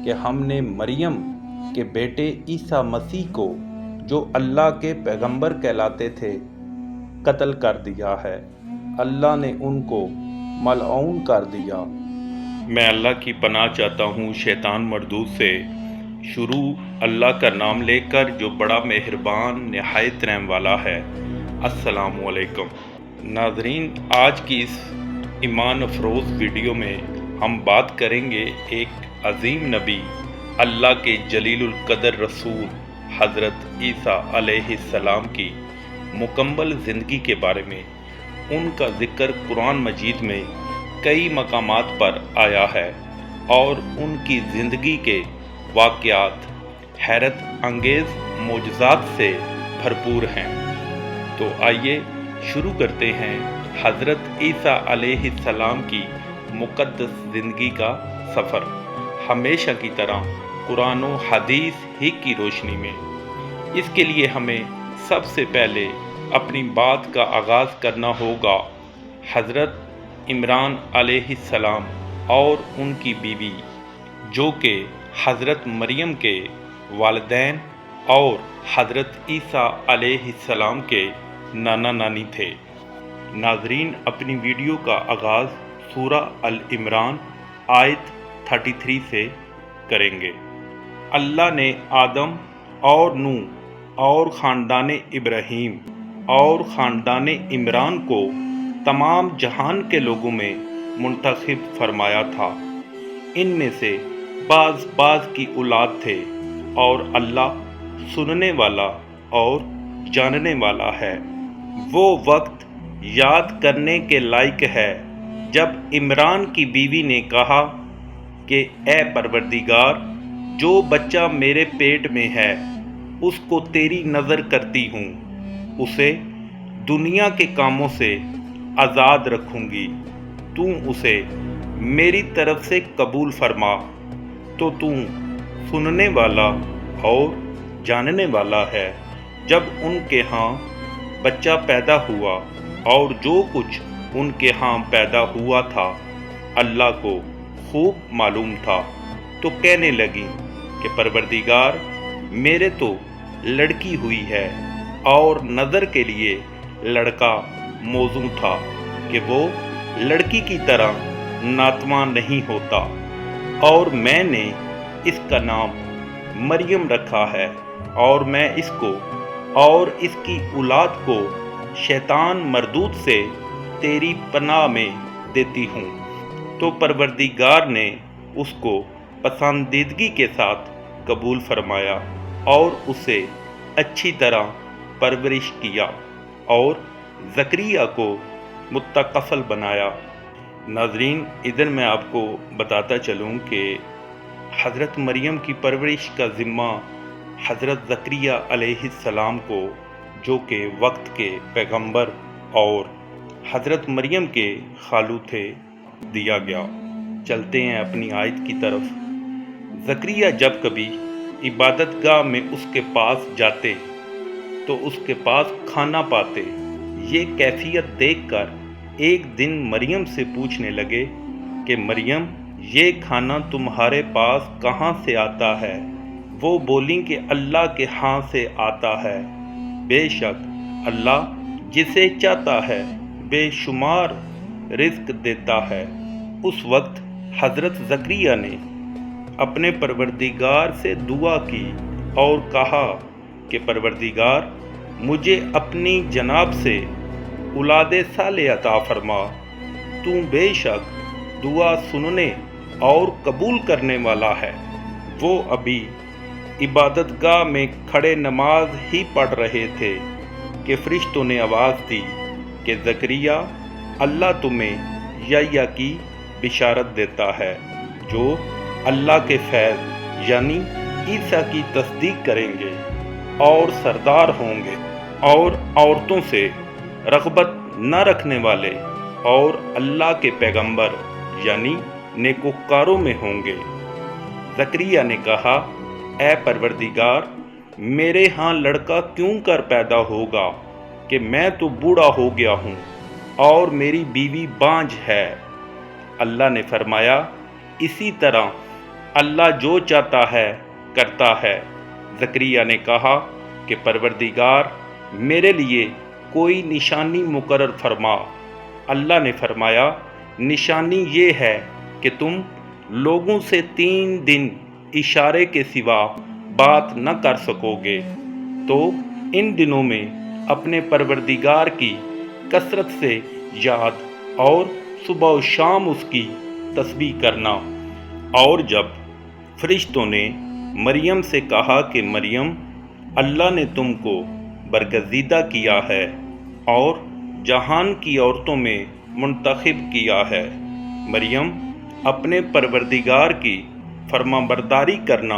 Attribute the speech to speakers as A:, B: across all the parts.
A: کہ ہم نے مریم کے بیٹے عیسیٰ مسیح کو جو اللہ کے پیغمبر کہلاتے تھے قتل کر دیا ہے۔ اللہ نے ان کو ملعون کر دیا۔ میں اللہ کی پناہ چاہتا ہوں شیطان مردود سے۔ شروع اللہ کا نام لے کر جو بڑا مہربان نہایت رحم والا ہے۔ السلام علیکم ناظرین، آج کی اس ایمان افروز ویڈیو میں ہم بات کریں گے ایک عظیم نبی، اللہ کے جلیل القدر رسول حضرت عیسیٰ علیہ السلام کی مکمل زندگی کے بارے میں۔ ان کا ذکر قرآن مجید میں کئی مقامات پر آیا ہے اور ان کی زندگی کے واقعات حیرت انگیز معجزات سے بھرپور ہیں۔ تو آئیے شروع کرتے ہیں حضرت عیسیٰ علیہ السلام کی مقدس زندگی کا سفر، ہمیشہ کی طرح قرآن و حدیث ہی کی روشنی میں۔ اس کے لیے ہمیں سب سے پہلے اپنی بات کا آغاز کرنا ہوگا حضرت عمران علیہ السلام اور ان کی بیوی، جو کہ حضرت مریم کے والدین اور حضرت عیسیٰ علیہ السلام کے نانا نانی تھے۔ ناظرین، اپنی ویڈیو کا آغاز سورہ العمران آیت 33 سے کریں گے۔ اللہ نے آدم اور نوح اور خاندان ابراہیم اور خاندان عمران کو تمام جہان کے لوگوں میں منتخب فرمایا تھا۔ ان میں سے بعض کی اولاد تھے، اور اللہ سننے والا اور جاننے والا ہے۔ وہ وقت یاد کرنے کے لائق ہے جب عمران کی بیوی نے کہا کہ اے پروردگار، جو بچہ میرے پیٹ میں ہے اس کو تیری نظر کرتی ہوں، اسے دنیا کے کاموں سے آزاد رکھوں گی، تو اسے میری طرف سے قبول فرما، تو سننے والا اور جاننے والا ہے۔ جب ان کے ہاں بچہ پیدا ہوا اور جو کچھ ان کے ہاں پیدا ہوا تھا اللہ کو خوب معلوم تھا، تو کہنے لگی کہ پروردگار، میرے تو لڑکی ہوئی ہے، اور نظر کے لیے لڑکا موزوں تھا کہ وہ لڑکی کی طرح ناتواں نہیں ہوتا، اور میں نے اس کا نام مریم رکھا ہے، اور میں اس کو اور اس کی اولاد کو شیطان مردود سے تیری پناہ میں دیتی ہوں۔ تو پروردگار نے اس کو پسندیدگی کے ساتھ قبول فرمایا اور اسے اچھی طرح پرورش کیا اور زکریا کو متکفل بنایا۔ ناظرین، ادھر میں آپ کو بتاتا چلوں کہ حضرت مریم کی پرورش کا ذمہ حضرت زکریا علیہ السلام کو، جو کہ وقت کے پیغمبر اور حضرت مریم کے خالو تھے، دیا گیا۔ چلتے ہیں اپنی آیت کی طرف۔ زکریا جب کبھی عبادت گاہ میں اس کے پاس جاتے تو اس کے پاس کھانا پاتے۔ یہ کیفیت دیکھ کر ایک دن مریم سے پوچھنے لگے کہ مریم، یہ کھانا تمہارے پاس کہاں سے آتا ہے؟ وہ بولیں کہ اللہ کے ہاں سے آتا ہے۔ بے شک اللہ جسے چاہتا ہے بے شمار رزق دیتا ہے۔ اس وقت حضرت زکریا نے اپنے پروردگار سے دعا کی اور کہا کہ پروردگار، مجھے اپنی جناب سے اولاد صالح عطا فرما، تو بے شک دعا سننے اور قبول کرنے والا ہے۔ وہ ابھی عبادت گاہ میں کھڑے نماز ہی پڑھ رہے تھے کہ فرشتوں نے آواز دی کہ زکریا، اللہ تمہیں یحییٰ کی بشارت دیتا ہے، جو اللہ کے فیض یعنی عیسیٰ کی تصدیق کریں گے اور سردار ہوں گے، اور عورتوں سے رغبت نہ رکھنے والے اور اللہ کے پیغمبر یعنی نیکوکاروں میں ہوں گے۔ زکریا نے کہا، اے پروردگار، میرے ہاں لڑکا کیوں کر پیدا ہوگا کہ میں تو بوڑھا ہو گیا ہوں اور میری بیوی بانجھ ہے۔ اللہ نے فرمایا، اسی طرح اللہ جو چاہتا ہے کرتا ہے۔ زکریا نے کہا کہ پروردگار میرے لیے کوئی نشانی مقرر فرما۔ اللہ نے فرمایا نشانی یہ ہے کہ تم لوگوں سے 3 دن اشارے کے سوا بات نہ کر سکو گے، تو ان دنوں میں اپنے پروردگار کی کثرت سے یاد اور صبح و شام اس کی تسبیح کرنا۔ اور جب فرشتوں نے مریم سے کہا کہ مریم اللہ نے تم کو برگزیدہ کیا ہے اور جہان کی عورتوں میں منتخب کیا ہے، مریم اپنے پروردگار کی فرما برداری کرنا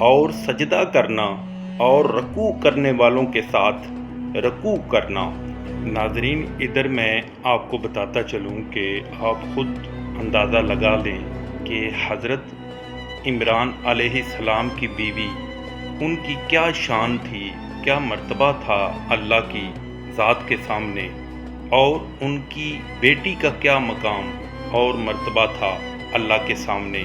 A: اور سجدہ کرنا اور رکوع کرنے والوں کے ساتھ رکوع کرنا۔ ناظرین، ادھر میں آپ کو بتاتا چلوں کہ آپ خود اندازہ لگا لیں کہ حضرت عمران علیہ السلام کی بیوی، ان کی کیا شان تھی، کیا مرتبہ تھا اللہ کی ذات کے سامنے، اور ان کی بیٹی کا کیا مقام اور مرتبہ تھا اللہ کے سامنے،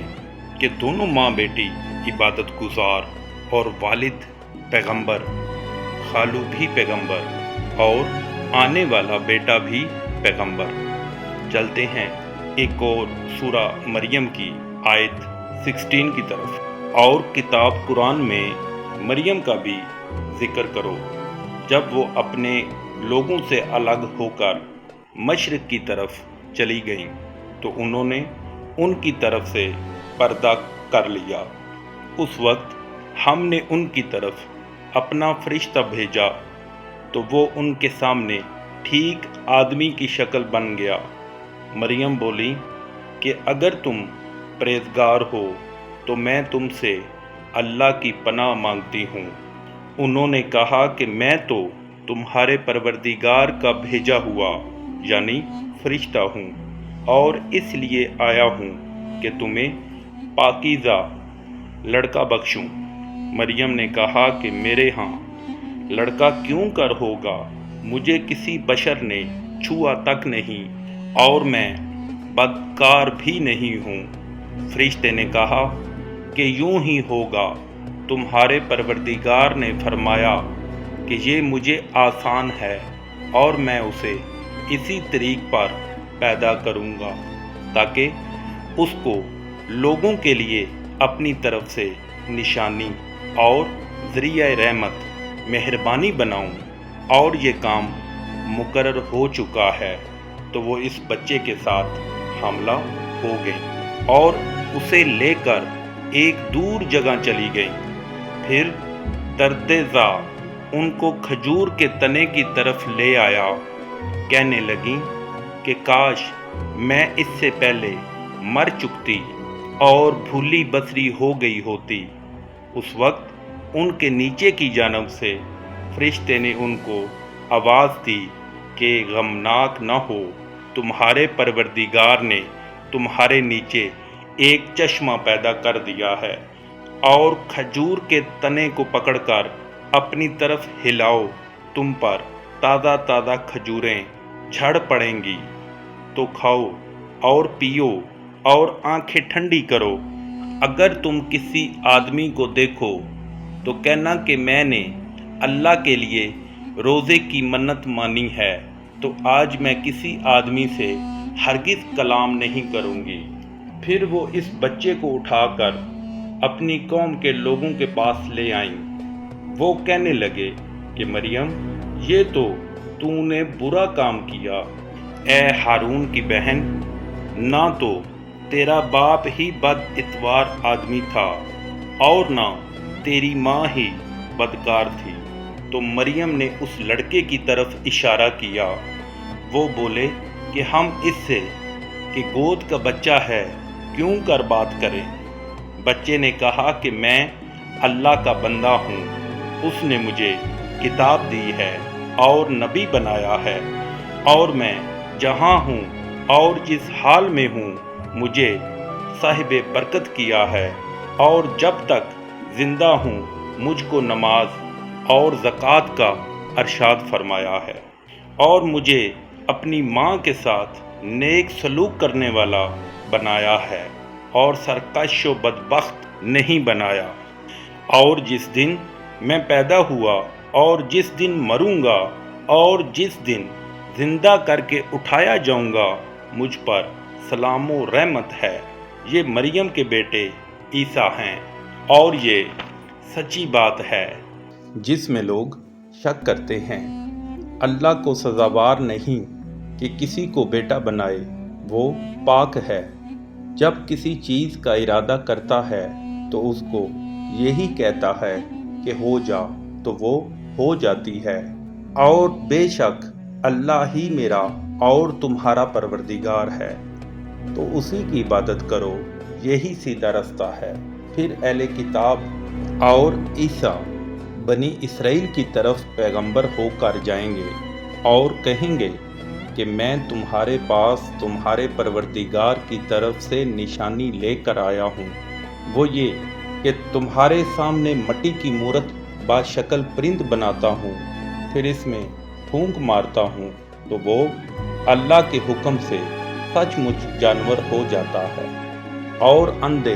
A: کہ دونوں ماں بیٹی عبادت گزار اور والد پیغمبر، خالو بھی پیغمبر اور آنے والا بیٹا بھی پیغمبر۔ چلتے ہیں ایک اور سورہ مریم کی آیت 16 کی طرف۔ اور کتاب قرآن میں مریم کا بھی ذکر کرو، جب وہ اپنے لوگوں سے الگ ہو کر مشرق کی طرف چلی گئیں تو انہوں نے ان کی طرف سے پردہ کر لیا۔ اس وقت ہم نے ان کی طرف اپنا فرشتہ بھیجا تو وہ ان کے سامنے ٹھیک آدمی کی شکل بن گیا۔ مریم بولی کہ اگر تم پرہیزگار ہو تو میں تم سے اللہ کی پناہ مانگتی ہوں۔ انہوں نے کہا کہ میں تو تمہارے پروردگار کا بھیجا ہوا یعنی فرشتہ ہوں، اور اس لیے آیا ہوں کہ تمہیں پاکیزہ لڑکا بخشوں۔ مریم نے کہا کہ میرے ہاں لڑکا کیوں کر ہوگا، مجھے کسی بشر نے چھوا تک نہیں اور میں بدکار بھی نہیں ہوں۔ فرشتے نے کہا کہ یوں ہی ہوگا، تمہارے پروردگار نے فرمایا کہ یہ مجھے آسان ہے اور میں اسے اسی طریق پر پیدا کروں گا تاکہ اس کو لوگوں کے لیے اپنی طرف سے نشانی اور ذریعہ رحمت مہربانی بناؤں۔ اور یہ کام مقرر ہو چکا ہے۔ تو وہ اس بچے کے ساتھ حاملہ ہو گئی اور اسے لے کر ایک دور جگہ چلی گئی۔ پھر درد ذا ان کو کھجور کے تنے کی طرف لے آیا، کہنے لگی کہ کاش میں اس سے پہلے مر چکتی اور بھولی بسری ہو گئی ہوتی۔ اس وقت ان کے نیچے کی جانب سے فرشتے نے ان کو آواز دی کہ غمناک نہ ہو، تمہارے پروردگار نے تمہارے نیچے ایک چشمہ پیدا کر دیا ہے، اور کھجور کے تنے کو پکڑ کر اپنی طرف ہلاؤ، تم پر تازہ تازہ کھجوریں جھڑ پڑیں گی، تو کھاؤ اور پیو اور آنکھیں ٹھنڈی کرو۔ اگر تم کسی آدمی کو دیکھو تو کہنا کہ میں نے اللہ کے لیے روزے کی منت مانی ہے، تو آج میں کسی آدمی سے ہرگز کلام نہیں کروں گی۔ پھر وہ اس بچے کو اٹھا کر اپنی قوم کے لوگوں کے پاس لے آئیں۔ وہ کہنے لگے کہ مریم، یہ تو نے برا کام کیا، اے ہارون کی بہن، نہ تو تیرا باپ ہی بد اتوار آدمی تھا اور نہ تیری ماں ہی بدکار تھی۔ تو مریم نے اس لڑکے کی طرف اشارہ کیا۔ وہ بولے کہ ہم اس سے کہ گود کا بچہ ہے کیوں کر بات کریں؟ بچے نے کہا کہ میں اللہ کا بندہ ہوں، اس نے مجھے کتاب دی ہے اور نبی بنایا ہے، اور میں جہاں ہوں اور جس حال میں ہوں مجھے صاحب برکت کیا ہے، اور جب تک زندہ ہوں مجھ کو نماز اور زکوٰۃ کا ارشاد فرمایا ہے، اور مجھے اپنی ماں کے ساتھ نیک سلوک کرنے والا بنایا ہے، اور سرکش و بدبخت نہیں بنایا، اور جس دن میں پیدا ہوا اور جس دن مروں گا اور جس دن زندہ کر کے اٹھایا جاؤں گا مجھ پر سلام و رحمت ہے۔ یہ مریم کے بیٹے عیسیٰ ہیں، اور یہ سچی بات ہے جس میں لوگ شک کرتے ہیں۔ اللہ کو سزاوار نہیں کہ کسی کو بیٹا بنائے، وہ پاک ہے۔ جب کسی چیز کا ارادہ کرتا ہے تو اس کو یہی کہتا ہے کہ ہو جا، تو وہ ہو جاتی ہے۔ اور بے شک اللہ ہی میرا اور تمہارا پروردگار ہے، تو اسی کی عبادت کرو، یہی سیدھا رستہ ہے۔ پھر اہل کتاب اور عیسیٰ بنی اسرائیل کی طرف پیغمبر ہو کر جائیں گے اور کہیں گے کہ میں تمہارے پاس تمہارے پروردگار کی طرف سے نشانی لے کر آیا ہوں، وہ یہ کہ تمہارے سامنے مٹی کی مورت باشکل پرند بناتا ہوں، پھر اس میں پھونک مارتا ہوں تو وہ اللہ کے حکم سے سچ مچ جانور ہو جاتا ہے، اور اندھے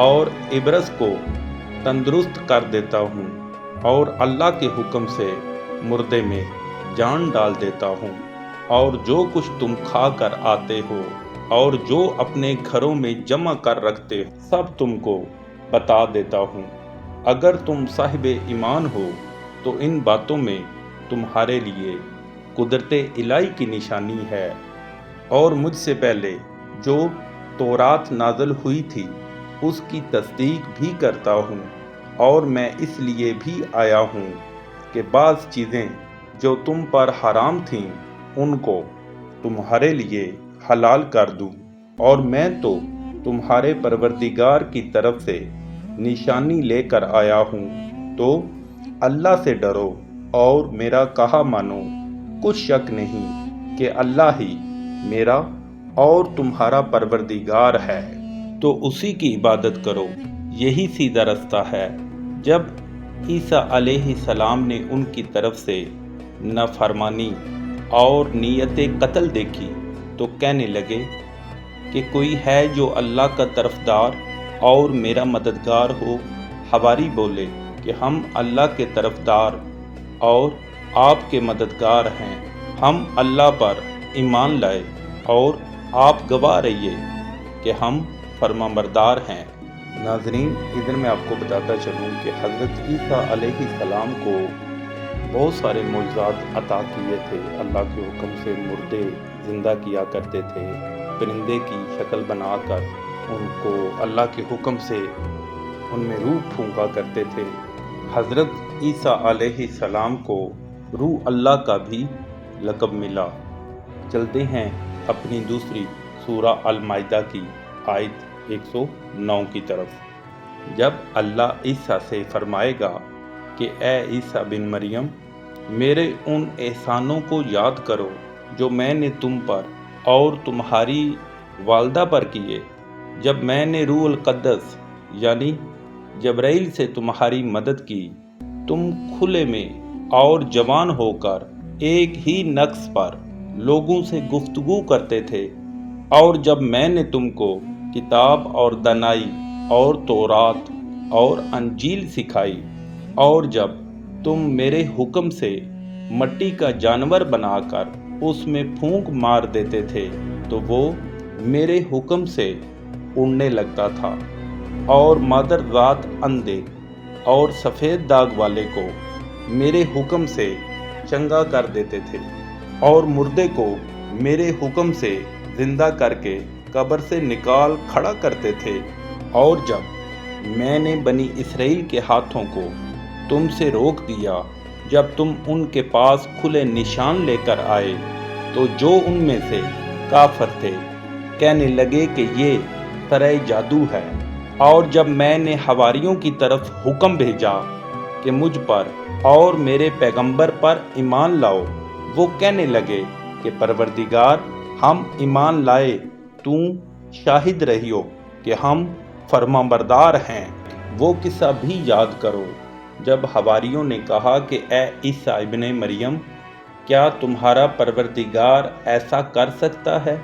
A: اور ابرص کو تندرست کر دیتا ہوں، اور اللہ کے حکم سے مردے میں جان ڈال دیتا ہوں، اور جو کچھ تم کھا کر آتے ہو اور جو اپنے گھروں میں جمع کر رکھتے ہو سب تم کو بتا دیتا ہوں۔ اگر تم صاحب ایمان ہو تو ان باتوں میں تمہارے لیے قدرت الہی کی نشانی ہے، اور مجھ سے پہلے جو تورات نازل ہوئی تھی اس کی تصدیق بھی کرتا ہوں، اور میں اس لیے بھی آیا ہوں کہ بعض چیزیں جو تم پر حرام تھیں ان کو تمہارے لیے حلال کر دوں، اور میں تو تمہارے پروردگار کی طرف سے نشانی لے کر آیا ہوں، تو اللہ سے ڈرو اور میرا کہا مانو۔ کچھ شک نہیں کہ اللہ ہی میرا اور تمہارا پروردگار ہے، تو اسی کی عبادت کرو، یہی سیدھا رستہ ہے۔ جب عیسیٰ علیہ السلام نے ان کی طرف سے نافرمانی اور نیت قتل دیکھی تو کہنے لگے کہ کوئی ہے جو اللہ کا طرفدار اور میرا مددگار ہو۔ حواری بولے کہ ہم اللہ کے طرفدار اور آپ کے مددگار ہیں، ہم اللہ پر ایمان لائے اور آپ گواہ رہیے کہ ہم فرمانبردار ہیں۔ ناظرین، ادھر میں آپ کو بتاتا چلوں کہ حضرت عیسیٰ علیہ السلام کو بہت سارے معجزات عطا کیے تھے۔ اللہ کے حکم سے مردے زندہ کیا کرتے تھے، پرندے کی شکل بنا کر ان کو اللہ کے حکم سے ان میں روح پھونکا کرتے تھے۔ حضرت عیسیٰ علیہ السلام کو روح اللہ کا بھی لقب ملا۔ چلتے ہیں اپنی دوسری سورہ المائدہ کی آیت 109 کی طرف۔ جب اللہ عیسیٰ سے فرمائے گا کہ اے عیسیٰ بن مریم، میرے ان احسانوں کو یاد کرو جو میں نے تم پر اور تمہاری والدہ پر کیے، جب میں نے روح القدس یعنی جبرائیل سے تمہاری مدد کی، تم کھلے میں اور جوان ہو کر ایک ہی نقص پر لوگوں سے گفتگو کرتے تھے، اور جب میں نے تم کو کتاب اور دانائی اور تورات اور انجیل سکھائی، اور جب تم میرے حکم سے مٹی کا جانور بنا کر اس میں پھونک مار دیتے تھے تو وہ میرے حکم سے اڑنے لگتا تھا، اور مادر ذات اندھے اور سفید داغ والے کو میرے حکم سے چنگا کر دیتے تھے، اور مردے کو میرے حکم سے زندہ کر کے قبر سے نکال کھڑا کرتے تھے، اور جب میں نے بنی اسرائیل کے ہاتھوں کو تم سے روک دیا جب تم ان کے پاس کھلے نشان لے کر آئے، تو جو ان میں سے کافر تھے کہنے لگے کہ یہ سرائے جادو ہے، اور جب میں نے حواریوں کی طرف حکم بھیجا کہ مجھ پر اور میرے پیغمبر پر ایمان لاؤ، وہ کہنے لگے کہ پروردگار ہم ایمان لائے، تو شاہد رہیو کہ ہم فرمانبردار ہیں۔ وہ قصہ بھی یاد کرو جب حواریوں نے کہا کہ اے عیسیٰ ابن مریم، کیا تمہارا پروردگار ایسا کر سکتا ہے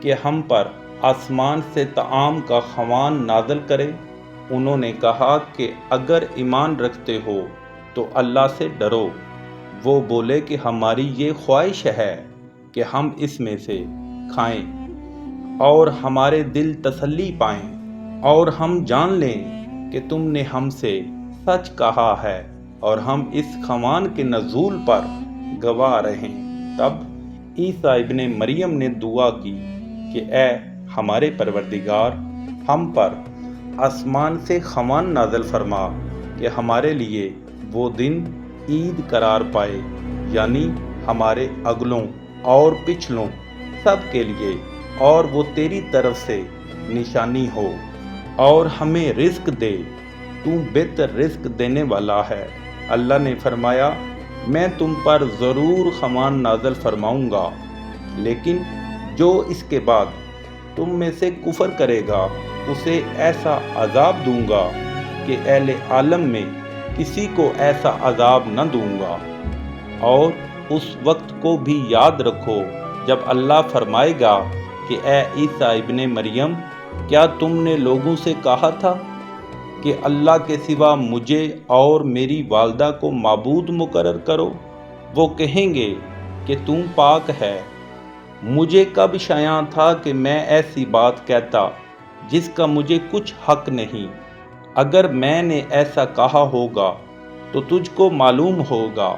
A: کہ ہم پر آسمان سے طعام کا خوان نازل کرے؟ انہوں نے کہا کہ اگر ایمان رکھتے ہو تو اللہ سے ڈرو۔ وہ بولے کہ ہماری یہ خواہش ہے کہ ہم اس میں سے کھائیں اور ہمارے دل تسلی پائیں اور ہم جان لیں کہ تم نے ہم سے سچ کہا ہے اور ہم اس خوان کے نزول پر گواہ رہیں۔ تب عیسیٰ ابن مریم نے دعا کی کہ اے ہمارے پروردگار، ہم پر آسمان سے خوان نازل فرما کہ ہمارے لیے وہ دن عید قرار پائے، یعنی ہمارے اگلوں اور پچھلوں سب کے لیے، اور وہ تیری طرف سے نشانی ہو، اور ہمیں رزق دے، تو بہتر رزق دینے والا ہے۔ اللہ نے فرمایا، میں تم پر ضرور خوان نازل فرماؤں گا، لیکن جو اس کے بعد تم میں سے کفر کرے گا اسے ایسا عذاب دوں گا کہ اہل عالم میں کسی کو ایسا عذاب نہ دوں گا۔ اور اس وقت کو بھی یاد رکھو جب اللہ فرمائے گا کہ اے عیسیٰ ابن مریم، کیا تم نے لوگوں سے کہا تھا کہ اللہ کے سوا مجھے اور میری والدہ کو معبود مقرر کرو؟ وہ کہیں گے کہ تم پاک ہے۔ مجھے کب شایع تھا کہ میں ایسی بات کہتا جس کا مجھے کچھ حق نہیں۔ اگر میں نے ایسا کہا ہوگا تو تجھ کو معلوم ہوگا،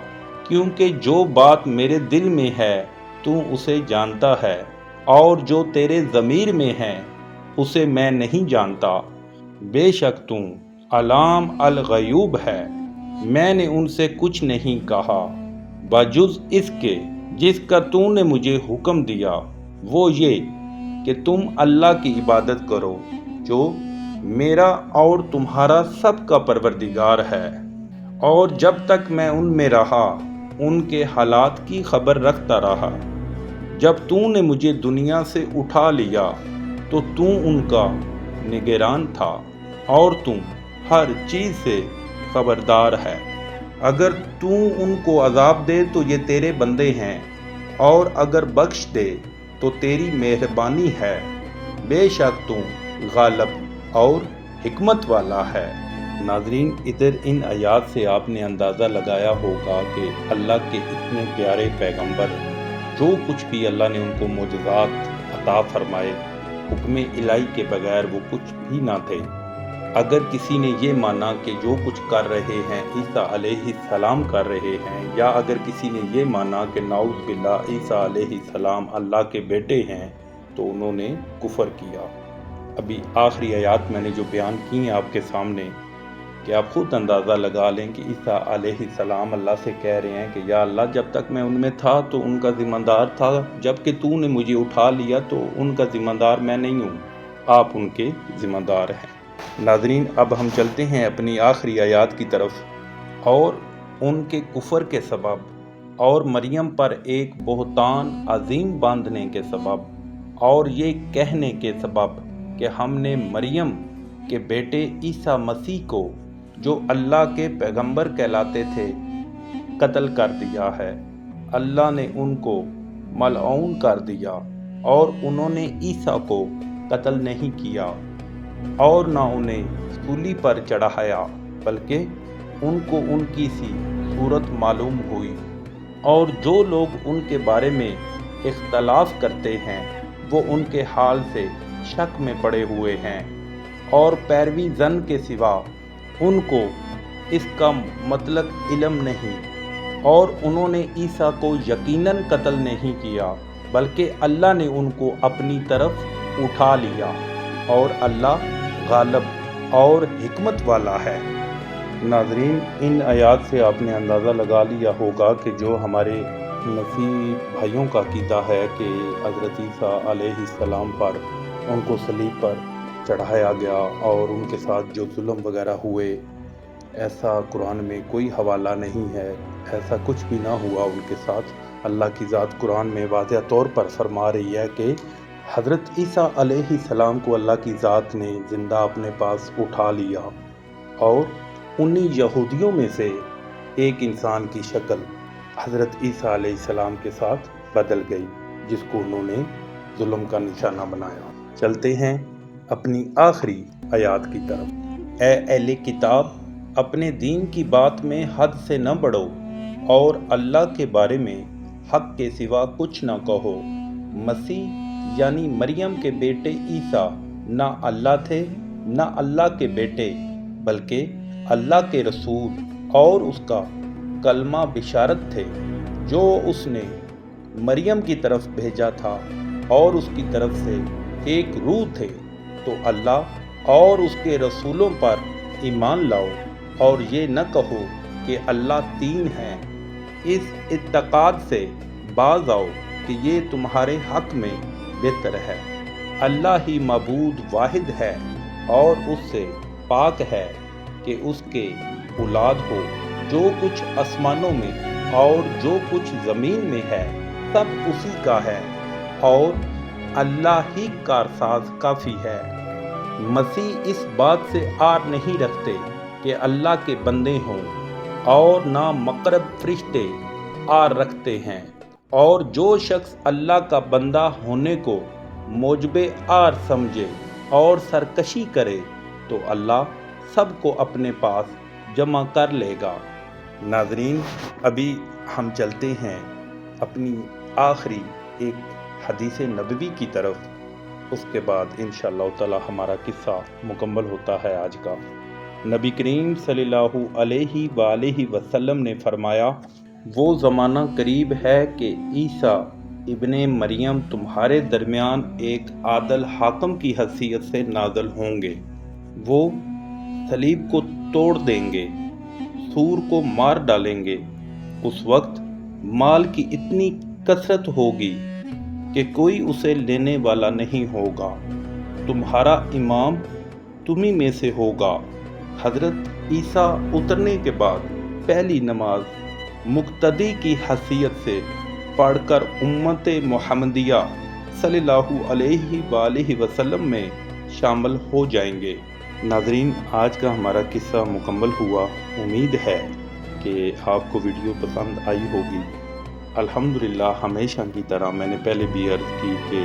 A: کیونکہ جو بات میرے دل میں ہے تو اسے جانتا ہے، اور جو تیرے ضمیر میں ہے اسے میں نہیں جانتا۔ بے شک تو علام الغیوب ہے، میں نے ان سے کچھ نہیں کہا بجز اس کے جس کا تو نے مجھے حکم دیا، وہ یہ کہ تم اللہ کی عبادت کرو جو میرا اور تمہارا سب کا پروردگار ہے۔ اور جب تک میں ان میں رہا ان کے حالات کی خبر رکھتا رہا۔ جب تو نے مجھے دنیا سے اٹھا لیا تو تو ان کا نگران تھا، اور تم ہر چیز سے خبردار ہے۔ اگر تو ان کو عذاب دے تو یہ تیرے بندے ہیں، اور اگر بخش دے تو تیری مہربانی ہے۔ بے شک تو غالب اور حکمت والا ہے۔ ناظرین، ادھر ان آیات سے آپ نے اندازہ لگایا ہوگا کہ اللہ کے اتنے پیارے پیغمبر، جو کچھ بھی اللہ نے ان کو معجزات عطا فرمائے، حکم الہی کے بغیر وہ کچھ بھی نہ تھے۔ اگر کسی نے یہ مانا کہ جو کچھ کر رہے ہیں عیسیٰ علیہ السلام کر رہے ہیں، یا اگر کسی نے یہ مانا کہ نعوذ باللہ عیسیٰ علیہ السلام اللہ کے بیٹے ہیں، تو انہوں نے کفر کیا۔ ابھی آخری آیات میں نے جو بیان کی ہیں آپ کے سامنے، کہ آپ خود اندازہ لگا لیں کہ عیسیٰ علیہ السلام اللہ سے کہہ رہے ہیں کہ یا اللہ، جب تک میں ان میں تھا تو ان کا ذمہ دار تھا، جب کہ تو نے مجھے اٹھا لیا تو ان کا ذمہ دار میں نہیں ہوں، آپ ان کے ذمہ دار ہیں۔ ناظرین، اب ہم چلتے ہیں اپنی آخری آیات کی طرف۔ اور ان کے کفر کے سبب اور مریم پر ایک بہتان عظیم باندھنے کے سبب، اور یہ کہنے کے سبب کہ ہم نے مریم کے بیٹے عیسیٰ مسیح کو، جو اللہ کے پیغمبر کہلاتے تھے، قتل کر دیا ہے۔ اللہ نے ان کو ملعون کر دیا، اور انہوں نے عیسیٰ کو قتل نہیں کیا اور نہ انہیں سولی پر چڑھایا، بلکہ ان کو ان کی سی صورت معلوم ہوئی۔ اور جو لوگ ان کے بارے میں اختلاف کرتے ہیں وہ ان کے حال سے شک میں پڑے ہوئے ہیں، اور پیروی زن کے سوا ان کو اس کا مطلق علم نہیں، اور انہوں نے عیسیٰ کو یقیناً قتل نہیں کیا، بلکہ اللہ نے ان کو اپنی طرف اٹھا لیا، اور اللہ غالب اور حکمت والا ہے۔ ناظرین، ان آیات سے آپ نے اندازہ لگا لیا ہوگا کہ جو ہمارے مسیح بھائیوں کا عقیدہ ہے کہ حضرت عیسیٰ علیہ السلام پر ان کو صلیب پر چڑھایا گیا اور ان کے ساتھ جو ظلم وغیرہ ہوئے، ایسا قرآن میں کوئی حوالہ نہیں ہے، ایسا کچھ بھی نہ ہوا ان کے ساتھ۔ اللہ کی ذات قرآن میں واضح طور پر فرما رہی ہے کہ حضرت عیسیٰ علیہ السلام کو اللہ کی ذات نے زندہ اپنے پاس اٹھا لیا، اور انہی یہودیوں میں سے ایک انسان کی شکل حضرت عیسیٰ علیہ السلام کے ساتھ بدل گئی، جس کو انہوں نے ظلم کا نشانہ بنایا۔ چلتے ہیں اپنی آخری آیات کی طرف۔ اے اہل کتاب، اپنے دین کی بات میں حد سے نہ بڑھو اور اللہ کے بارے میں حق کے سوا کچھ نہ کہو۔ مسیح یعنی مریم کے بیٹے عیسیٰ نہ اللہ تھے نہ اللہ کے بیٹے، بلکہ اللہ کے رسول اور اس کا کلمہ بشارت تھے جو اس نے مریم کی طرف بھیجا تھا، اور اس کی طرف سے ایک روح تھے۔ تو اللہ اور اس کے رسولوں پر ایمان لاؤ اور یہ نہ کہو کہ اللہ تین ہیں۔ اس اعتقاد سے باز آؤ کہ یہ تمہارے حق میں بہتر ہے۔ اللہ ہی معبود واحد ہے اور اس سے پاک ہے کہ اس کے اولاد ہو۔ جو کچھ آسمانوں میں اور جو کچھ زمین میں ہے سب اسی کا ہے، اور اللہ ہی کارساز کافی ہے۔ مسیح اس بات سے آر نہیں رکھتے کہ اللہ کے بندے ہوں، اور نہ مقرب فرشتے آر رکھتے ہیں، اور جو شخص اللہ کا بندہ ہونے کو موجب آر سمجھے اور سرکشی کرے تو اللہ سب کو اپنے پاس جمع کر لے گا۔ ناظرین، ابھی ہم چلتے ہیں اپنی آخری ایک حدیث نبوی کی طرف، اس کے بعد انشاءاللہ تعالی ہمارا قصہ مکمل ہوتا ہے آج کا۔ نبی کریم صلی اللہ علیہ وآلہ وسلم نے فرمایا، وہ زمانہ قریب ہے کہ عیسیٰ ابن مریم تمہارے درمیان ایک عادل حاکم کی حیثیت سے نازل ہوں گے۔ وہ صلیب کو توڑ دیں گے، سور کو مار ڈالیں گے۔ اس وقت مال کی اتنی کثرت ہوگی کہ کوئی اسے لینے والا نہیں ہوگا۔ تمہارا امام تمہیں میں سے ہوگا۔ حضرت عیسیٰ اترنے کے بعد پہلی نماز مقتدی کی حیثیت سے پڑھ کر امت محمدیہ صلی اللہ علیہ وآلہ وسلم میں شامل ہو جائیں گے۔ ناظرین، آج کا ہمارا قصہ مکمل ہوا۔ امید ہے کہ آپ کو ویڈیو پسند آئی ہوگی۔ الحمدللہ ہمیشہ کی طرح میں نے پہلے بھی عرض کی کہ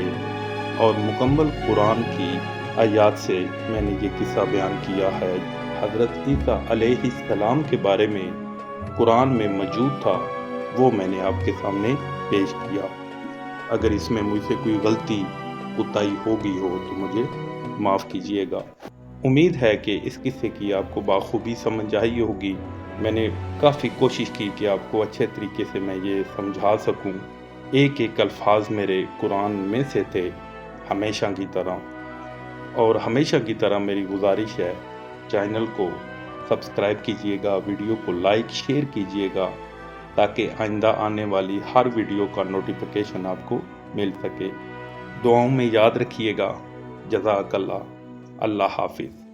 A: اور مکمل قرآن کی آیات سے میں نے یہ قصہ بیان کیا ہے۔ حضرت عیسیٰ علیہ السلام کے بارے میں قرآن میں موجود تھا، وہ میں نے آپ کے سامنے پیش کیا۔ اگر اس میں مجھ سے کوئی غلطی کوتاہی ہو گئی ہو تو مجھے معاف کیجیے گا۔ امید ہے کہ اس قصے کی آپ کو بخوبی سمجھ آئی ہوگی۔ میں نے کافی کوشش کی کہ آپ کو اچھے طریقے سے میں یہ سمجھا سکوں۔ ایک ایک الفاظ میرے قرآن میں سے تھے ہمیشہ کی طرح، اور ہمیشہ کی طرح میری گزارش ہے چینل کو سبسکرائب کیجیے گا، ویڈیو کو لائک شیئر کیجیے گا تاکہ آئندہ آنے والی ہر ویڈیو کا نوٹیفیکیشن آپ کو مل سکے۔ دعاؤں میں یاد رکھیے گا۔ جزاک اللہ۔ اللہ حافظ۔